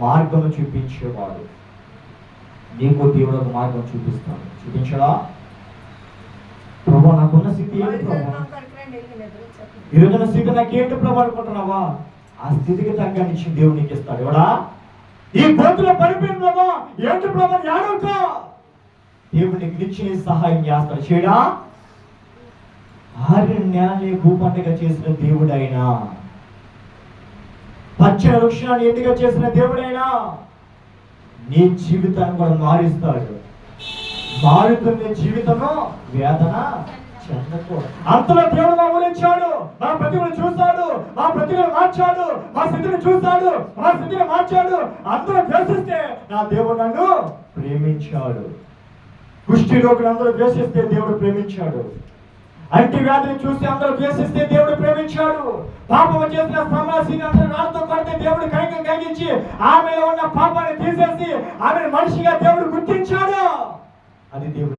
మార్గము చూపించేవాడు. నీకు దేవుడు ఒక మార్గం చూపిస్తాడు. చూపించడా? ప్రభు నాకున్న స్థితి ఏంటి ప్రభు, ఈరోజున్న స్థితి నాకేంటి ప్రభు అనుకుంటున్నావా? ఆ స్థితికి తగ్గ నుంచి దేవుడు నీకు ఇస్తాడు. ఎవడా ఈ గోతులో పడిపోయిన ప్రభా ఏంటి ప్రభు ఏడవుతా, దేవుడు నీకు నిత్య సహాయం చేస్తాడు. చేయడా? ఆర్య నేలని భూపంటగా చేసిన దేవుడైనా, పచ్చని వృక్షాన్ని ఎండుగా చేసిన దేవుడైనా నీ జీవితాన్ని కూడా మారుస్తాడు. మారుతున్న జీవితము వేదన చెందకూడదు. అంతలో దేవుడు మా ఊరించాడు, మా ప్రతిభను చూస్తాడు, మా ప్రతిభను మార్చాడు, మా స్థితిని చూస్తాడు, మా స్థితిని మార్చాడు. అందరూ ద్వేషిస్తే నా దేవుడు నన్ను ప్రేమించాడు. కుష్టి రోగులు అందరూ ద్వేషిస్తే దేవుడు ప్రేమించాడు. అంటి వ్యాధిని చూసి అందరూ ద్వేషిస్తే దేవుడు ప్రేమించాడు. పాపము చేసిన సమాసిని అందరూ రాళ్ళతో కొడితే దేవుడు కైగించి ఆమెలో ఉన్న పాపాన్ని తీసేసి ఆమెను మనిషిగా దేవుడు గుర్తించాడు. అది దేవుడు.